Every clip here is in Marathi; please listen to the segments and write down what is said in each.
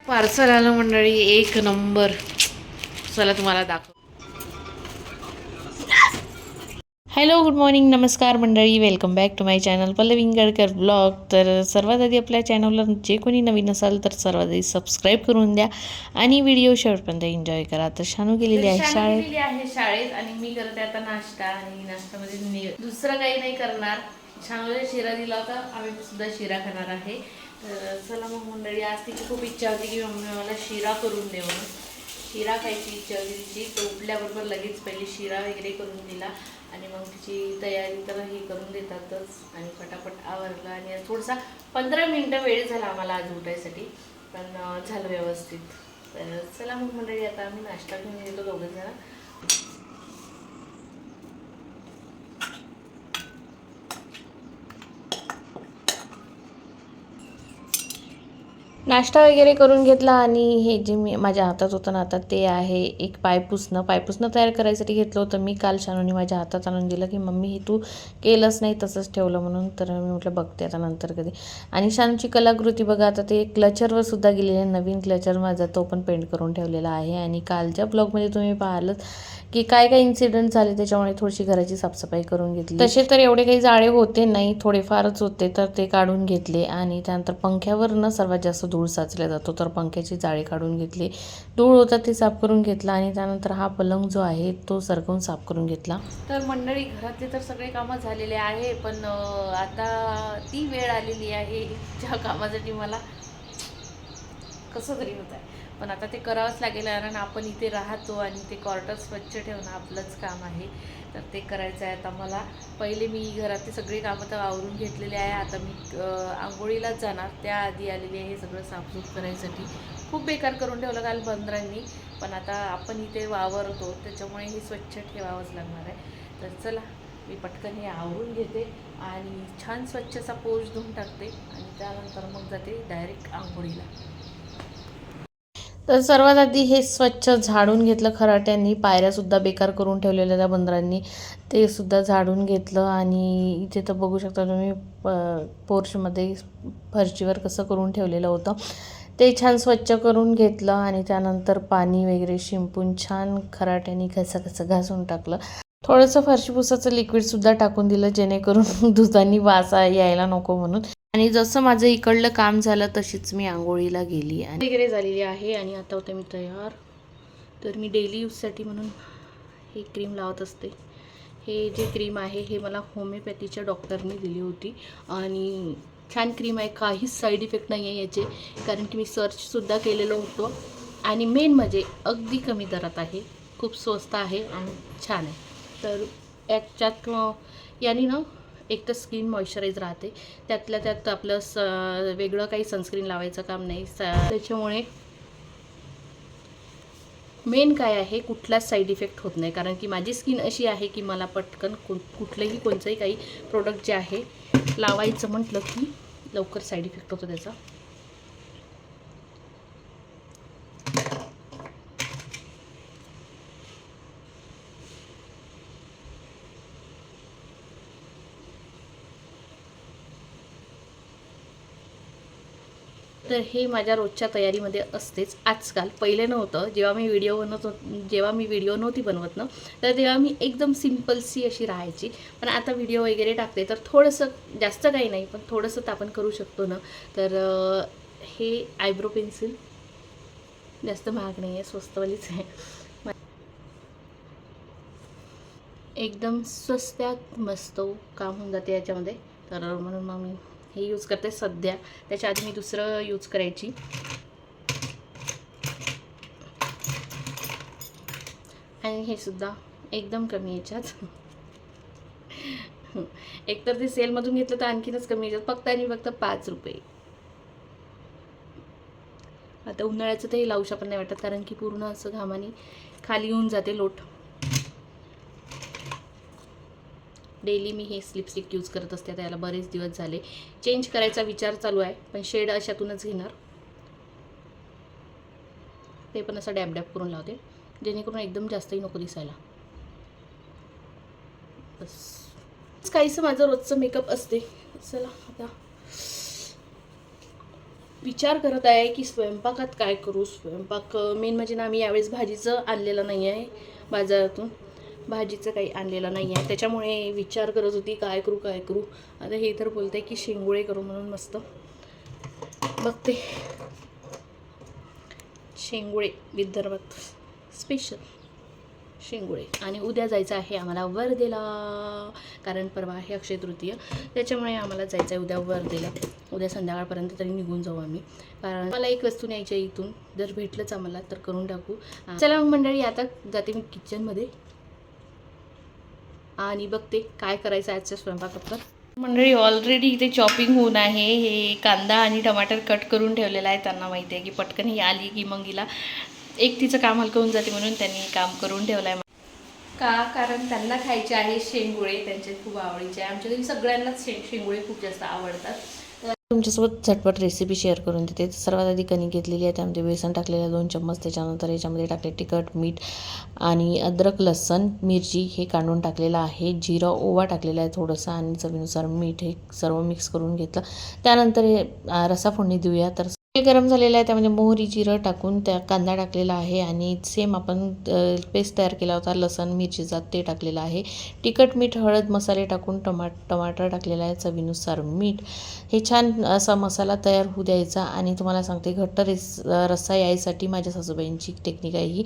पार्सल आलं मंडळी, एक नंबर. चला तुम्हाला दाखव. हॅलो, गुड मॉर्निंग, नमस्कार मंडळी. Welcome back to my channel Pallavi Ingalkar blog. तर सर्वात आधी आपल्या चॅनलला जे कोणी नवीन असाल तर सर्वात आधी सबस्क्राईब करून द्या आणि व्हिडिओ शेवटपर्यंत एन्जॉय करा. तर शानू गेलेली आहे शाळेत आणि मी करते आता नाश्ता. आणि नाश्त्यामध्ये दुसरं काही नाही करणार. शानूला शिरा दिला होता, आम्ही सुद्धा शिरा खाणार आहे. तर चला मग मंडळी, आज तिची खूप इच्छा होती की मम्मी मला शिरा करून दे म्हणून. शिरा खायची इच्छा होती तिची. तर उठल्याबरोबर लगेच पहिले शिरा वगैरे करून दिला आणि मग तिची तयारी तर ही करून देतातच आणि पटापट आवरलं. आणि थोडासा 15 मिनटं वेळ झाला आम्हाला आज उठायसाठी, पण झालं व्यवस्थित. तर चला मग मंडळी, आता आम्ही नाश्ता घेऊन येतो दोघं जण. नाश्ता वगैरे करून घेतला आणि हे जे मी माझ्या हातात होतं ना आता, ते आहे एक पायपुसणं तयार करायसाठी घेतलं होतं मी. काल शानूने माझ्या हातात आणून दिलं की मम्मी हे तू केलंच नाही, तसंच ठेवलं म्हणून. तर मी म्हटलं बघते आता नंतर कधी. आणि शानूची कलाकृती बघा, आता ते क्लचरवर सुद्धा गेलेले. नवीन क्लचर माझा तो पण पेंट करून ठेवलेला आहे. आणि कालच्या ब्लॉगमध्ये तुम्ही पाहिलंच की काय काय इन्सिडेंट झाले, त्याच्यामुळे थोडीशी घराची साफसफाई करून घेतली. तसे तर एवढे काही जाळे होते नाही, थोडेफारच होते, तर ते काढून घेतले. आणि त्यानंतर पंख्यावरनं सर्वात जास्त धूळ साचला जातो, तर पंख्याची जाळी काढून घेतली. धूळ होता ते साफ करून घेतला. आणि त्यानंतर हा पलंग जो आहे तो सरकवून साफ करून घेतला. तर मंडळी, घरातले तर सगळे कामं झालेले आहे, पण आता ती वेळ आलेली आहे ज्या कामासाठी मला कसं तरी होत आहे. पण आता ते करावंच लागेल, कारण आपण इथे राहतो आणि ते क्वार्टर स्वच्छ ठेवणं आपलंच काम आहे. तर ते करायचं आहे आता मला. पहिले मी घरातली सगळी कामं तर आवरून घेतलेली आहे. आता मी आंघोळीलाच जाणार, त्याआधी आलेली आहे हे सगळं साफसूफ करायसाठी. खूप बेकार करून ठेवलं काल बंदरांनी, पण आता आपण इथे वावरतो त्याच्यामुळे हे स्वच्छ ठेवावंच लागणार आहे. तर चला, मी पटकन हे आवरून घेते आणि छान स्वच्छचा पोच धुवून टाकते आणि त्यानंतर मग जाते डायरेक्ट आंघोळीला. तर सर्वात आधी हे स्वच्छ झाडून घेतलं खराट्यांनी. पायऱ्यासुद्धा बेकार करून ठेवलेल्या त्या बंदरांनी, ते सुद्धा झाडून घेतलं. आणि इथे तर बघू शकता तुम्ही पोर्चमध्ये फरशीवर कसं करून ठेवलेलं होतं, ते छान स्वच्छ करून घेतलं. आणि त्यानंतर पाणी वगैरे शिंपून छान खराट्याने घासून टाकलं. थोडंसं फरशीपुसाचं लिक्विडसुद्धा टाकून दिलं, जेणेकरून धुताना वास यायला नको म्हणून. आणि जसं माझं इकडलं काम झालं तशीच मी आंघोळीला गेली आणि वगैरे झालेली आहे. आणि आता होते मी तयार. तर मी डेली यूजसाठी म्हणून ही क्रीम लावत असते. हे जे क्रीम आहे हे मला होमिओपॅथीच्या डॉक्टरने दिली होती आणि छान क्रीम आहे, काहीच साईड इफेक्ट नाही आहे याचे, कारण की मी सर्चसुद्धा केलेलं होतं. आणि मेन म्हणजे अगदी कमी दरात आहे, खूप स्वस्त आहे आणि छान आहे. तर याच्यात याने ना एक तर स्किन मॉइश्चराईज राहते, त्यातल्या त्यात आपलं वेगळं काही सनस्क्रीन लावायचं काम नाही. त्याच्यामुळे मेन काय आहे, कुठलाच साईड इफेक्ट होत नाही, कारण की माझी स्किन अशी आहे की मला पटकन कुठलंही कोणचंही काही प्रोडक्ट जे आहे लावायचं म्हटलं की लवकर साईड इफेक्ट होतो त्याचा. तर हे माझ्या रोजच्या तयारीमध्ये असतेच आजकाल. पहिले नव्हतं, जेव्हा मी व्हिडिओ नव्हती बनवत ना, तर तेव्हा मी एकदम सिम्पलसी अशी राहायची. पण आता व्हिडिओ वगैरे टाकते तर थोडंसं, जास्त काही नाही पण थोडंसं तर आपण करू शकतो ना. तर हे आयब्रो पेन्सिल जास्त महाग नाही आहे, स्वस्तवालीच आहे, एकदम स्वस्त्यात मस्त काम होऊन जाते याच्यामध्ये. तर म्हणून मग मी हे यूज करते सध्या. त्याच्या आधी मी दुसरं यूज करायची. आणि हे सुद्धा एकदम कमी याच्यात. एकतर ते सेलमधून घेतलं तर आणखीनच कमी याच्यात, फक्त आणि फक्त 5 रुपये. आता उन्हाळ्याचं ते लावू शकत नाही वाटत, कारण की पूर्ण असं घामाने खाली येऊन जाते लोट. डेली मी हे लिपस्टिक यूज करत असते, त्याला बरेच दिवस झाले. चेंज करायचा विचार चालू आहे, पण शेड अशातूनच घेणार. ते पण असं डॅब डॅब करून लावते, जेणेकरून एकदम जास्तही नको दिसायला. बस काहीसं माझं रोजचं मेकअप असते. चला आता विचार करत आहे की स्वयंपाकात काय करू. स्वयंपाक मेन म्हणजे ना, आम्ही यावेळेस भाजीचं आणलेलं नाही आहे बाजारातून, भाजीचं काही आणलेलं नाही आहे. त्याच्यामुळे विचार करत होती काय करू काय करू. आता हे तर बोलते की शेंगोळे करू म्हणून. मस्त बघते, शेंगोळे विदर्भात स्पेशल शेंगोळे. आणि उद्या जायचं आहे आम्हाला वर्धेला, कारण परवा आहे अक्षय तृतीय. त्याच्यामुळे आम्हाला जायचं आहे उद्या वर्धेला. उद्या संध्याकाळपर्यंत तरी निघून जाऊ आम्ही, कारण मला एक वस्तू न्यायची आहे इथून. जर भेटलंच आम्हाला तर करून टाकू. चला मग मंडळी, आता जाते मी किचनमध्ये आणि बघते काय करायचं आजच्या स्वयंपाकात. मंडळी ऑलरेडी इथे चॉपिंग होऊन आहे. हे कांदा आणि टमाटर कट करून ठेवलेला आहे. त्यांना माहिती आहे की पटकन ही आली की मग हिला एकटीचं काम हलकं होऊन जाते, म्हणून त्यांनी काम करून ठेवलं आहे. कारण त्यांना खायचे आहे शेंगोळे, त्यांचे खूप आवडीचे आहे. आमच्या घरी सगळ्यांनाच शेंगोळे खूप जास्त आवडतात. तुमच्यासोबत झटपट रेसिपी शेअर करून देते. सर्वात आधी कणिक घेतलेली आहे, त्यामध्ये बेसन टाकलेलं 2 चम्मच. त्याच्यानंतर याच्यामध्ये टाकले तिखट, मीठ आणि अद्रक, लसण, मिरची हे काढून टाकलेलं आहे. जिरं, ओवा टाकलेला आहे थोडंसं आणि चवीनुसार मीठ. हे सर्व मिक्स करून घेतलं. त्यानंतर हे रसा फोडणी देऊया. तर गरम झालेलं आहे, त्यामध्ये मोहरी, जिरं टाकून त्या कांदा टाकलेला आहे आणि सेम आपण पेस्ट तयार केला होता लसण मिरचीचा ते टाकलेला आहे. तिखट, मीठ, हळद, मसाले टाकून टमाटर टाकलेला आहे, चवीनुसार मीठ. हे छान असा मसाला तयार होऊ द्यायचा. आणि तुम्हाला सांगते, घट्ट रस्सा यायसाठी माझ्या सासूबाईंची टेक्निक आहे ही.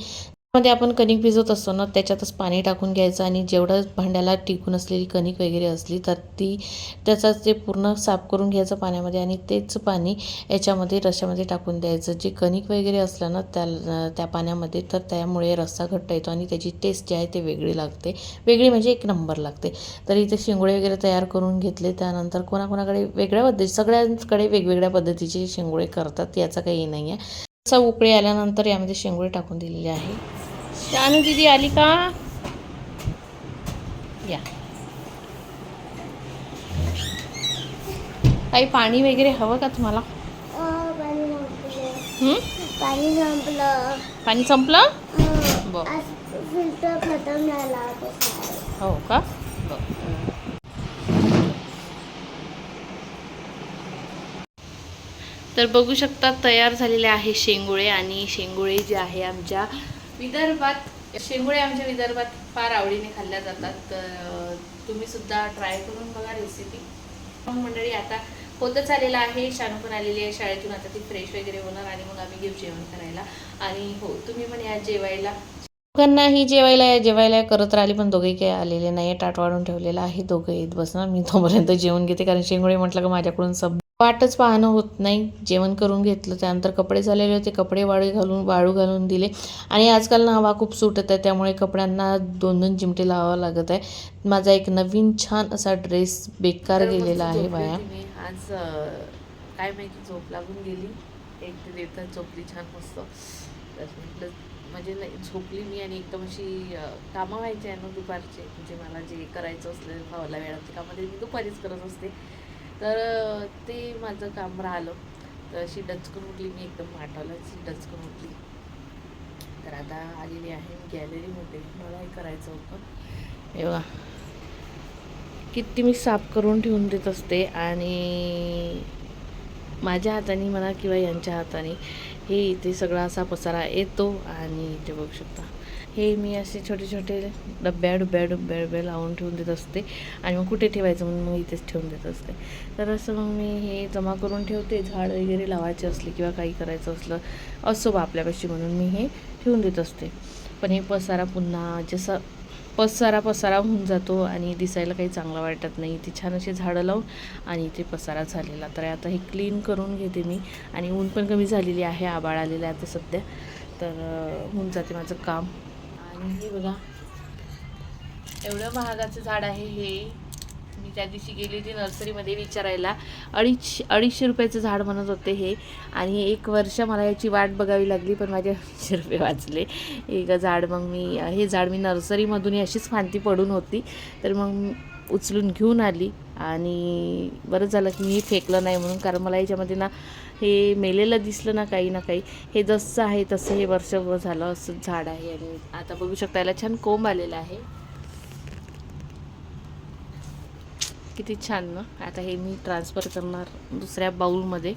मध्ये आपण कणिक भिजवत असतो ना, त्याच्यातच पाणी टाकून घ्यायचं आणि जेवढं भांड्याला टिकून असलेली कणिक वगैरे असली तर त्याचं ते पूर्ण साफ करून घ्यायचं पाण्यामध्ये आणि तेच पाणी याच्यामध्ये रश्श्यामध्ये टाकून द्यायचं. जे कणिक वगैरे असलं ना त्या पाण्यामध्ये, तर त्यामुळे रस्सा घट्ट येतो आणि त्याची टेस्ट जी आहे ते वेगळी लागते. वेगळी म्हणजे एक नंबर लागते. तर इथे शेंगोळे वगैरे तयार करून घेतले. त्यानंतर कोणाकोणाकडे वेगळ्या पद्धती, सगळ्यांकडे वेगवेगळ्या पद्धतीचे शेंगोळे करतात, याचा काही नाही आहे. असा उकळी आल्यानंतर यामध्ये शेंगोळे टाकून दिलेले आहे. शानू दीदी आली का? या. काही पाणी वगैरे हवं का तुम्हाला? पाणी संपलं? फिल्टर खतम झाला. हो का? तर बघू शकता, तयार झालेले आहे शेंगोळे. आणि शेंगोळे जे आहे आमच्या विदर्भात, शेंगोळे आमच्या विदर्भात फार आवडीने खाल्ल्या जातात. तर तुम्ही सुद्धा ट्राय करून बघा रेसिपी. मंडळी, आता होतच आलेलं आहे. शानू पण आलेली आहे शाळेतून. आता ती फ्रेश वगैरे होणार आणि मग आम्ही घेऊ जेवण करायला. आणि हो, तुम्ही पण या जेवायला. दोघांनाही जेवायला करत राहिली, पण दोघे काही आलेले नाही. ताट वाढून ठेवलेलं आहे, दोघं येत बसणार. मी तोपर्यंत जेवण घेते, कारण शेंगोळे म्हटलं का माझ्याकडून वाटच पाहणं होत नाही. जेवण करून घेतलं, त्यानंतर कपडे झालेले होते, कपडे वाळू घालून दिले. आणि आजकाल ना हवा खूप सुटत आहे, त्यामुळे कपड्यांना 2-2 चिमटे लावावं लागत आहे. माझा एक नवीन छान असा ड्रेस बेकार गेलेला आहे बाया. आज काय माहिती झोप लागून गेली, 1-1.5 तास झोपली छान मस्त. तर म्हटलं म्हणजे झोपली मी आणि एकदम अशी कामं व्हायची आहे ना दुपारचे, म्हणजे मला जे करायचं असलं फावल्या वेळातली कामं मी दुपारीच करत असते. तर ते माझं काम राहिलं. तर अशी डचकून उठली मी, एकदम आठवल्याची डचकून उठली. तर आता आलेली आहे गॅलरीमध्ये, मलाही करायचं होतं. हे बघा किती मी साफ करून ठेवून देत असते. आणि माझ्या हाताने म्हणा किंवा यांच्या हाताने हे इथे सगळा असा पसारा येतो. आणि ते बघू शकता, हे मी असे छोटे छोटे डब्या लावून ठेवून देत असते. आणि मग कुठे ठेवायचं म्हणून मग इथेच ठेवून देत असते. तर असं मग मी हे जमा करून ठेवते. झाड वगैरे लावायचे असले किंवा काही करायचं असलं असो बा आपल्यापाशी, म्हणून मी हे ठेवून देत असते. पण हे पसारा पुन्हा जसं पसारा होऊन जातो आणि दिसायला काही चांगलं वाटत नाही. ते छान असे झाडं लावून आणि इथे पसारा झालेला. तर आता हे क्लीन करून घेते मी. आणि ऊन पण कमी झालेली आहे, आभाळ आलेलं आहे आता सध्या. तर होऊन जाते माझं काम. आणि हे बघा, एवढं महागाचं झाड आहे हे. मी त्या दिवशी गेली होती नर्सरीमध्ये विचारायला, 250 रुपयाचं झाड म्हणत होते हे. आणि 1 वर्ष मला याची वाट बघावी लागली, पण माझे 200 रुपये वाचले. एक झाड मग मी हे झाड मी नर्सरीमधून अशीच फांती पडून होती, तर मग उचलून घेऊन आली. आणि बरं झालं की मी फेकलं नाही म्हणून, कारण मला याच्यामध्ये ना हे मेलेलं दिसलं ना काही. हे जसं आहे तसं हे वर्षभर झालं असं झाड आहे. आणि आता बघू शकता, याला छान कोंब आलेला आहे. किती छान ना. आता हे मी ट्रान्सफर करणार दुसऱ्या बाऊलमध्ये.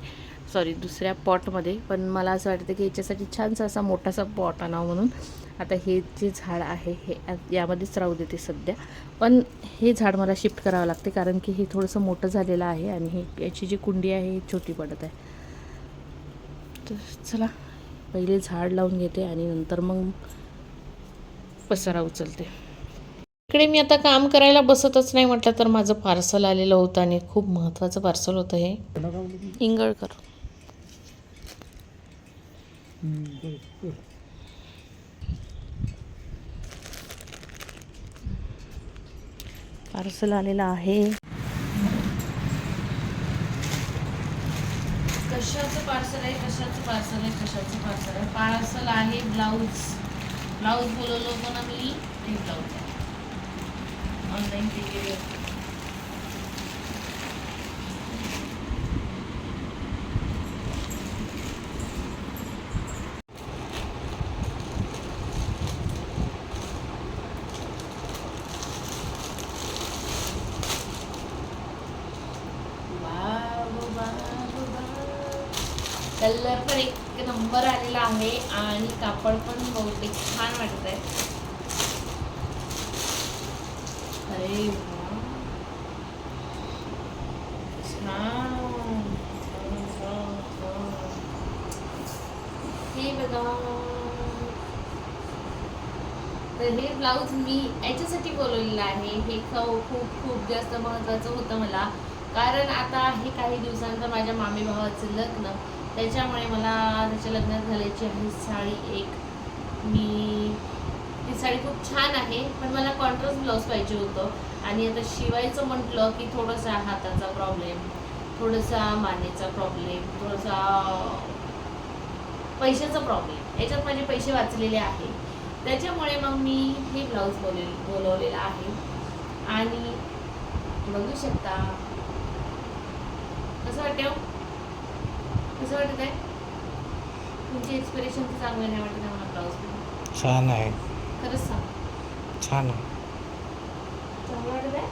सॉरी दुसऱ्या पॉटमध्ये, पण मला असं वाटतं की याच्यासाठी छानसा असा मोठासा पॉट आणावं म्हणून आता हे जे झाड आहे हे यामध्येच राहू देते सध्या. पण हे झाड मला शिफ्ट करावं लागते कारण की हे थोडंसं मोठं झालेलं आहे आणि हे याची जी कुंडी आहे ही छोटी पडत आहे. तर चला पहिले झाड लावून घेते आणि नंतर मग पसारा उचलते. इकडे मी आता काम करायला बसतच नाही म्हटलं तर माझं पार्सल आलेलं होतं आणि खूप महत्त्वाचं पार्सल होतं हे. इंगळकर पार्सल आलेलं आहे. कशाचं पार्सल आहे, कशाचं पार्सल आहे, कशाचं पार्सल आहे. पार्सल आहे ब्लाऊज बोलवलं होतं ना मी, ते ब्लाऊज आहे ऑनलाईन पे केले होते. कलर पण एक नंबर आलेला आहे आणि कापड पण बहुतेक छान वाटत आहे. अरे हे बघा. तर हे ब्लाऊज मी याच्यासाठी बोलवलेलं आहे. हे खूप जास्त महत्त्वाचं होतं मला, कारण आता आहे काही दिवसांतर माझ्या मामी भावाचं लग्न, त्याच्यामुळे मला त्याच्या लग्नात घालायची आहे साडी एक. ती साडी खूप छान आहे पण मला कॉन्ट्रास्ट ब्लाऊज पाहिजे होतं. आणि आता शिवायचं म्हटलं की थोडासा हाताचा प्रॉब्लेम, थोडासा मानेचा प्रॉब्लेम, थोडासा पैशाचा प्रॉब्लेम, याच्यात माझे पैसे वाचलेले आहे. त्याच्यामुळे मग मी हे ब्लाऊज बोलवलेलं आहे. आणि बघू शकता कसं वाटतं, कसं वाटत आहे तुमची एक्सप्रेशन तर चांगलं नाही वाटत आहे मला. ब्लाऊज छान आहे, खरंच सांग. छान आहे, चांगलं वाटत आहे.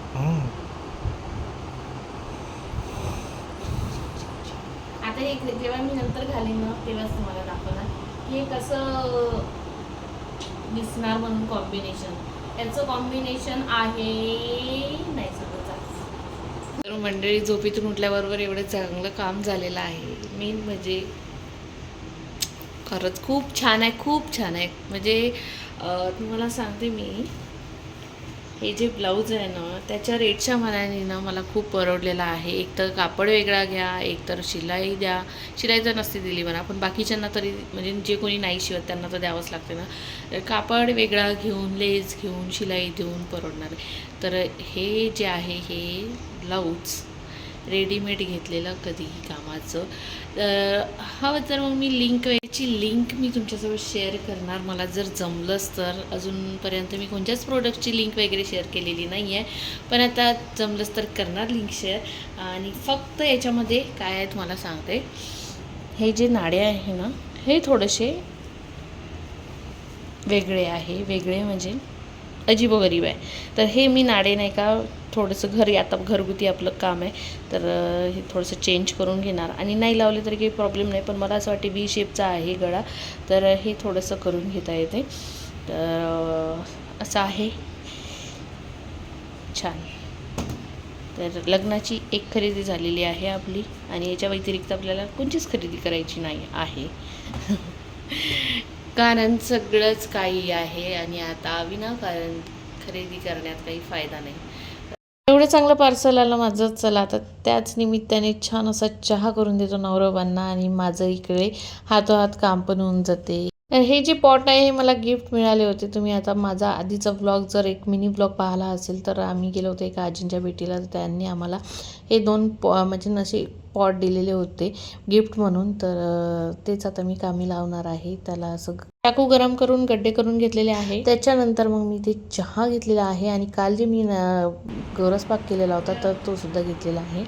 आता हे जेव्हा मी नंतर घालीन ना तेव्हाच तुम्हाला दाखवणार की हे कसं दिसणार म्हणून. कॉम्बिनेशन याचं कॉम्बिनेशन आहे नाही सगळं. तर मंडळी झोपेतून उठल्याबरोबर एवढं चांगलं काम झालेलं आहे. मेन म्हणजे खरंच खूप छान आहे, खूप छान आहे. म्हणजे तुम्हाला सांगते मी, हे जे ब्लाऊज आहे ना त्याच्या रेटच्या मानाने ना मला खूप परवडलेला आहे. एक तर कापड वेगळा घ्या, एक तर शिलाई द्या. शिलाई तर नसते दिली म्हणा, पण बाकीच्यांना तरी म्हणजे जे कोणी नाही शिवत त्यांना तर द्यावंच लागते ना. कापड वेगळा घेऊन, लेस घेऊन, शिलाई देऊन परवडणार आहे. तर हे जे आहे हे ब्लाऊज रेडीमेड घेतलेलं कधीही कामाचं. हवं तर मग मी लिंक मी तुमच्यासोबत शेअर करणार. मला जर जमलंच तर. अजूनपर्यंत मी कोणत्याच प्रोडक्टची लिंक वगैरे शेअर केलेली नाही आहे, पण आता जमलंच तर करणार लिंक शेअर. आणि फक्त याच्यामध्ये काय आहे तुम्हाला सांगते, हे जे नाडे आहे ना हे थोडेसे वेगळे आहे. वेगळे म्हणजे अजीबोगरीब आहे. तर हे मी नाडे नाही का थोडंसं आता घरगुती आपलं काम आहे तर हे थोडंसं चेंज करून घेणार. आणि नाही लावले तरी काही प्रॉब्लेम नाही, पण मला असं वाटते व्ही शेपचा आहे गळा, तर हे थोडंसं करून घेता येते. तर असं आहे छान. तर लग्नाची एक खरेदी झालेली आहे आपली आणि याच्या व्यतिरिक्त आपल्याला कोणतीच खरेदी करायची नाही आहे. कारण सगळंच काही आहे आणि आता विनाकारण खरेदी करण्यात काही फायदा नाही. एवढं चांगलं पार्सल आलं माझं. चला आता त्याच निमित्ताने छान असा चहा करून देतो नवरोबांना आणि माझं इकडे हातोहात काम पण होऊन जाते. हे जे पॉट आहे हे मला गिफ्ट मिळाले होते. तुम्ही आता माझा आधीचा ब्लॉग जर एक मिनी ब्लॉग पाहिला असेल तर आम्ही गेलो होतो एका आजींच्या भेटीला, तर त्यांनी आम्हाला हे 2 म्हणजे नसे पॉट दिलेले होते गिफ्ट म्हणून. तर तेच आता मी कामी लावणार आहे. त्याला असं चाकू गरम करून गड्डे करून घेतलेले आहे. त्याच्यानंतर मग मी ते चहा घेतलेला आहे आणि काल जे मी गोरसपाक केलेला होता तर तो सुद्धा घेतलेला आहे.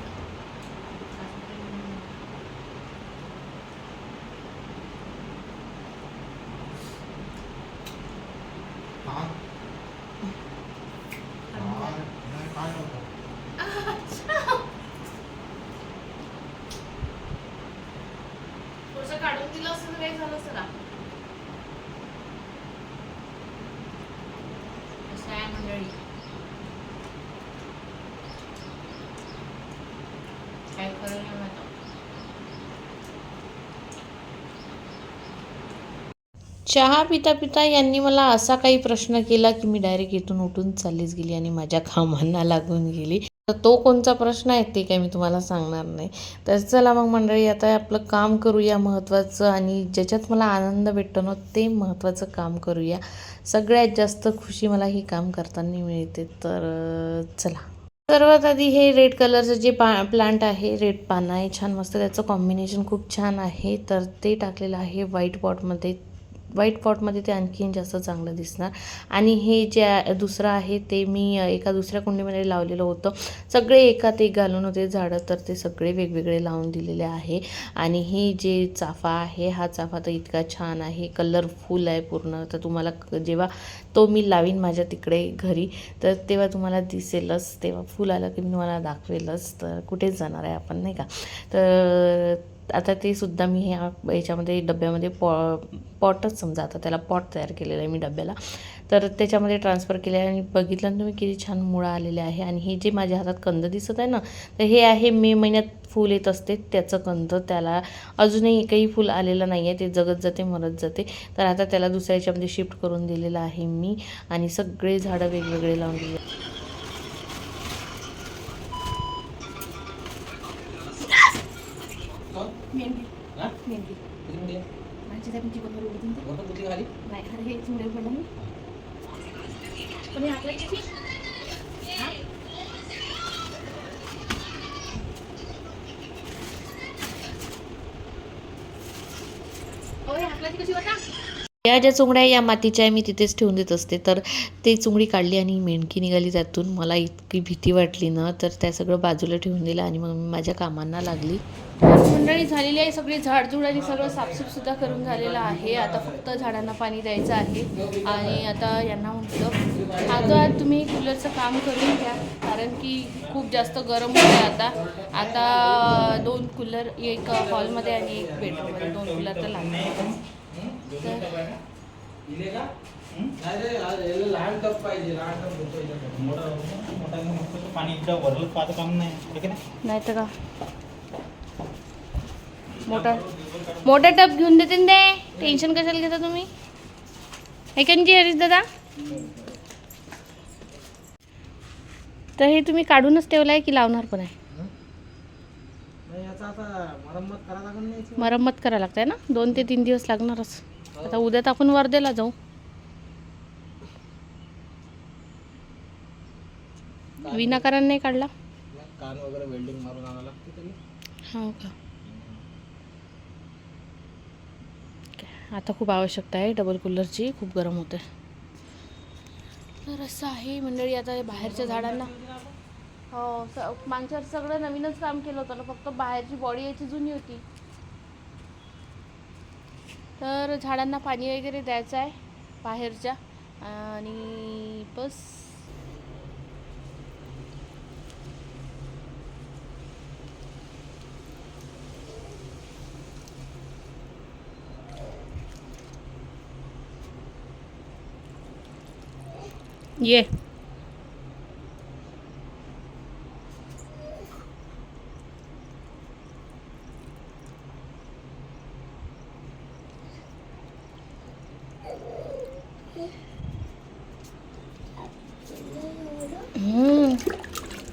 चहा पिता पिता यांनी मला असा काही प्रश्न केला की मी डायरेक्ट इथून उठून चाललीच गेली आणि माझ्या कामांना लागून गेली. तर तो कोणता प्रश्न आहे ते काही मी तुम्हाला सांगणार नाही. तर चला मग मंडळी, आता आपलं काम करूया महत्त्वाचं, आणि ज्याच्यात मला आनंद भेटतो ना ते महत्त्वाचं काम करूया. सगळ्यात जास्त खुशी मला ही काम करताना मिळते. तर चला, सर्वात आधी हे रेड कलरचं जे प्लांट आहे, रेड पानं आहे, छान मस्त त्याचं कॉम्बिनेशन खूप छान आहे. तर ते टाकलेलं आहे व्हाईट पॉटमध्ये. व्हाईट पॉटमध्ये ते आणखीन जास्त चांगलं दिसणार. आणि हे जे दुसरं आहे ते मी एका दुसऱ्या कुंडीमध्ये लावलेलं होतं. सगळे एकात एक घालून होते झाडं, तर ते सगळे वेगवेगळे लावून दिलेले आहे. आणि हे जे चाफा आहे, हा चाफा तर इतका छान आहे, कलरफुल आहे पूर्ण. तर तुम्हाला जेव्हा तो मी लावीन माझ्या तिकडे घरी, तर तेव्हा तुम्हाला दिसेलच. तेव्हा फुल आलं की मी तुम्हाला दाखवेलच. तर कुठेच जाणार आहे आपण, नाही का. तर आता ते सुद्धा मी याच्यामध्ये डब्यामध्ये पॉटच समजा, आता त्याला पॉट तयार केलेलं आहे मी डब्याला. तर त्याच्यामध्ये ट्रान्सफर केले आहे आणि बघितलं ना तुम्ही किती छान मुळा आलेले आहे. आणि हे जे माझ्या हातात कंद दिसत आहे ना, तर हे आहे मे महिन्यात फूल येत असते त्याचं कंद. त्याला अजूनही एकही फूल आलेलं नाही आहे, ते जगत जाते मरत जाते. तर आता त्याला दुसऱ्या याच्यामध्ये शिफ्ट करून दिलेलं आहे मी, आणि सगळे झाडं वेगवेगळे लावून दिले. या ज्या चुंगड्या या मातीच्या आहे, मी तिथेच ठेवून देत असते. तर ते चुंगडी काढली आणि मेंढकी निघाली त्यातून. मला इतकी भीती वाटली ना, तर त्या सगळं बाजूला ठेवून दिलं आणि मग मी माझ्या कामांना लागली. मंडळी झालेली आहे, सगळी झाडझुड आणि सगळं साफसूफसुद्धा करून झालेलं आहे. आता फक्त झाडांना पाणी द्यायचं आहे. आणि आता यांना म्हटलं आता तुम्ही कूलरचं काम करून घ्या, कारण की खूप जास्त गरम होतं आहे आता 2 कूलर, एक हॉलमध्ये आणि एक बेडरूममध्ये, 2 कूलर तर लागणार. नाही तर का मोठा टब घेऊन देते ना ते, टेन्शन कशाला घेता तुम्ही, हे जी हरीश दादा. तर हे तुम्ही काढूनच ठेवलं आहे की लावणार पण आहे? मरम्मत करायला लागते ना, 2 ते 3 दिवस लागणारच. आता उद्या तर आपण वर्धेला जाऊ. विनाकारण नाही काढला, कान वगैरे वेल्डिंग मारून आणायला लागते तरी. हो का. आता खूप आवश्यकता आहे डबल कूलरची, खूप गरम होते. तर असं आहे मंडळी. आता बाहेरच्या झाडांना मागच्या सगळं नवीनच काम केलं होतं ना, फक्त बाहेरची बॉडी याची जुनी होती. तर झाडांना पाणी वगैरे द्यायचं आहे बाहेरच्या, आणि बस. ये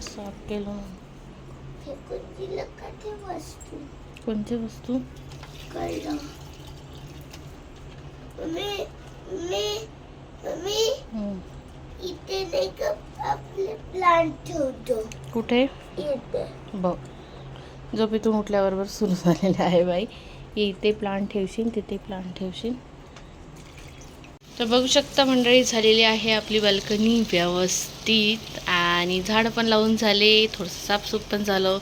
साफ केलं. कोणती वस्तू? इथे नाही का आपले प्लांट ठेवतो. कुठे? इथे बघ, झोपेतून उठल्याबरोबर सुरू झालेलं आहे बाई. इथे प्लांट ठेवशील, तिथे प्लांट ठेवशील. तर बघू शकता मंडळी, झालेली आहे आपली बाल्कनी व्यवस्थित, आणि झाडं पण लावून झाले, थोडंसं साफसूफ पण झालं.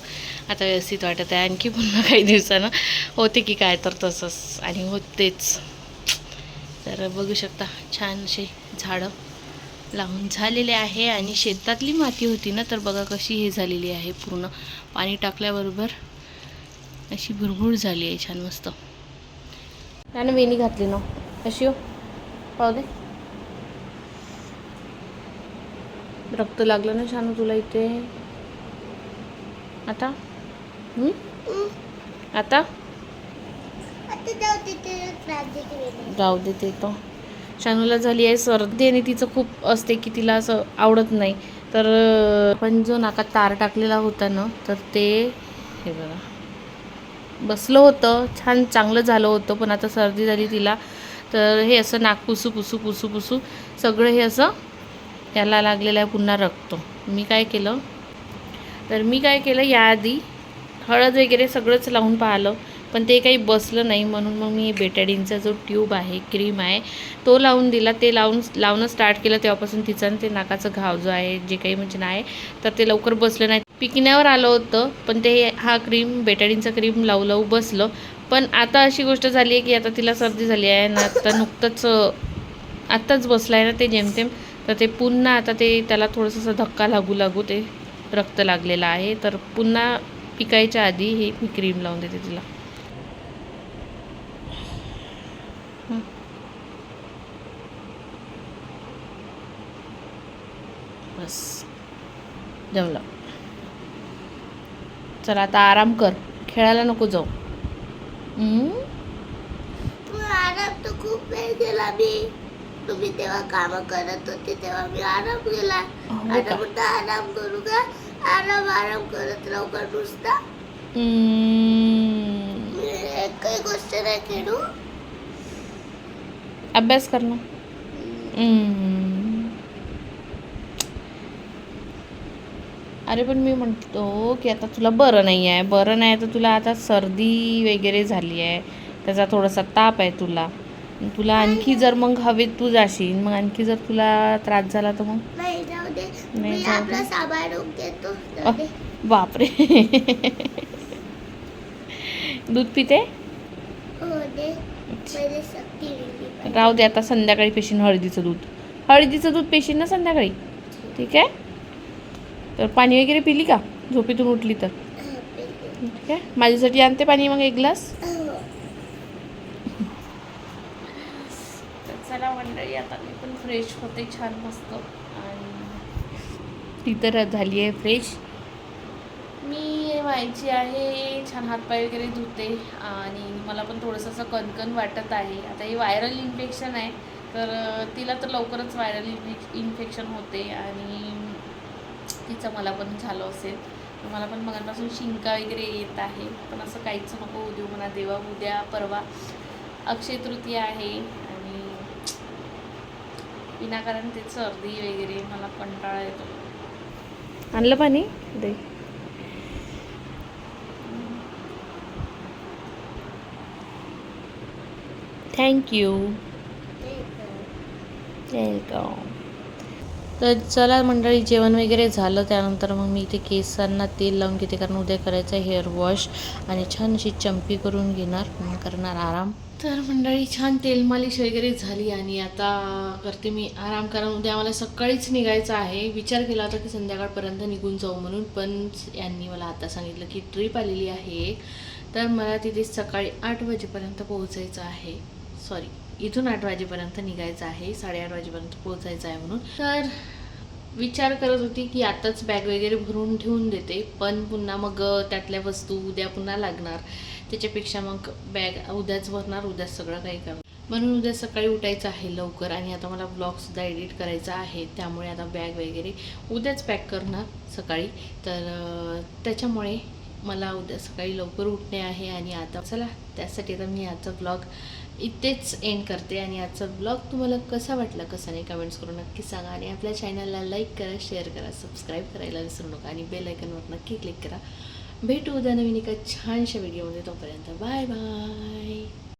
आता व्यवस्थित वाटत आहे. आणखी पुन्हा काही दिवसानं होते की काय, तर तसंच आणि होतेच. तर बघू शकता छान असे झाडं लावून झालेले आहे. आणि शेतातली माती होती ना, तर बघा कशी हे झालेली आहे, पूर्ण पाणी टाकल्याबरोबर अशी भुरभुर झाली आहे, छान मस्त. त्यानं वेणी घातली ना अशी, हो पाहू दे. रक्त लागलं ना छान तुला इथे. आता आता जाऊ दे ते तर. शानूला झाली आहे सर्दी आणि तिचं खूप असते की तिला असं आवडत नाही. तर पण जो नाकात तार टाकलेला होता ना तर ते हे बघा बसलं होतं, छान चांगलं झालं होतं. पण आता सर्दी झाली तिला, तर हे असं नाक पुसू पुसू पुसू पुसू सगळं हे असं याला लागलेलं आहे पुन्हा रक्त. मी काय केलं याआधी हळद वगैरे सगळंच लावून पाहिलं, पण ते काही बसलं नाही. म्हणून मग मी बेटाडीनचा जो ट्यूब आहे, क्रीम आहे, तो लावून दिला. ते लावणं स्टार्ट केलं तेव्हापासून तिचा ते नाकाचं घाव जो आहे जे काही म्हणजे नाही तर ते लवकर बसलं नाही. पिकण्यावर आलं होतं, पण ते हा क्रीम बेटाडीनचा क्रीम लावू बसलं. पण आता अशी गोष्ट झाली आहे की आता तिला सर्दी झाली आहे ना, आता आत्ताच बसलं आहे ना ते जेमतेम. तर ते पुन्हा आता त्याला थोडंसं धक्का लागू ते रक्त लागलेलं आहे. तर पुन्हा पिकायच्या आधी हे मी क्रीम लावून देते तिला. बस जमलं. चला आता आराम कर, खेळायला नको जाऊ. आराम तर खूप वेळ केला मी. तुम्ही तेव्हा काम करत होते तेव्हा मी आराम केला. आता म्हणता आराम करू का? आराम करत राहू का नुसता? काही गोष्ट नाही खेळू. अभ्यास कर ना. अरे पण मी म्हणतो की आता तुला बरं नाही तर तुला आता सर्दी वगैरे झाली आहे, त्याचा थोडासा ताप आहे तुला आणखी जर मग हवेत तू जाशील, मग आणखी जर तुला त्रास झाला तर मग नाही जाऊ दे. मी आपला सांभाळून घेतो. बापरे. दूध पिते? हो दे. पहिले शक्ती मिळली. राहू दे, आता संध्याकाळी पेशीन हळदीचं दूध पेशीन ना संध्याकाळी, ठीक आहे? तर पाणी वगैरे पिली का झोपेतून उठली तर? ठीक आहे, माझ्यासाठी आणते पाणी मग एक ग्लास. तर चला मंडळी, आता मी पण फ्रेश होते छान मस्त. आणि ती तर झाली आहे फ्रेश. मी व्हायची आहे, छान हातपाय वगैरे धुते. आणि मला पण थोडंसं असं कणकण वाटत आहे. आता हे व्हायरल इन्फेक्शन आहे, तर तिला तर लवकरच व्हायरल इन्फेक्शन होते आणि तिचं मला पण झालं असेल. मला पण मगापासून शिंका वगैरे येत आहे. पण असं काहीच नको उद्या म्हणा देवा. उद्या परवा अक्षय तृतीया आहे आणि विनाकारण ते सर्दी वगैरे मला कंटाळा येतो. आणलं पाणी दे. Thank you, welcome. तर चला मंडळी, जेवण वगैरे झालं. त्यानंतर मग मी इथे केसांना तेल लावून घेते, कारण उद्या करायचं आहे हेअर वॉश आणि छान अशी चंपी करून घेणार, मग करणार आराम. तर मंडळी छान तेल मालिश वगैरे झाली आणि आता करते मी आराम, कारण उद्या मला सकाळीच निघायचं आहे. विचार केला होता की संध्याकाळपर्यंत निघून जाऊ म्हणून, पण यांनी मला आता सांगितलं की ट्रिप आलेली आहे, तर मला तिथे सकाळी 8 वाजेपर्यंत पोहोचायचं आहे. सॉरी, इथून 8 वाजेपर्यंत निघायचं आहे, 8:30 वाजेपर्यंत पोहोचायचं आहे म्हणून. तर विचार करत होती की आताच बॅग वगैरे भरून ठेवून देते, पण पुन्हा मग त्यातल्या वस्तू उद्या पुन्हा लागणार. त्याच्यापेक्षा मग बॅग उद्याच भरणार, उद्याच सगळं काही करणार. म्हणून उद्या सकाळी उठायचं आहे लवकर. आणि आता मला ब्लॉगसुद्धा एडिट करायचा आहे, त्यामुळे आता बॅग वगैरे उद्याच पॅक करणार सकाळी. तर त्याच्यामुळे मला उद्या सकाळी लवकर उठणे आहे. आणि आता चला, त्यासाठी आता मी आजचा ब्लॉग इथेच एंड करते. आणि आजचा ब्लॉग तुम्हाला कसा वाटला, कसा नाही, कमेंट्स करून नक्की सांगा. आणि आपल्या चॅनलला लाईक करा, शेअर करा, सबस्क्राईब करायला विसरू नका आणि बेल आयकॉनवर नक्की क्लिक करा. भेटू उद्या नवीन एका छानशा व्हिडिओमध्ये. तोपर्यंत बाय बाय.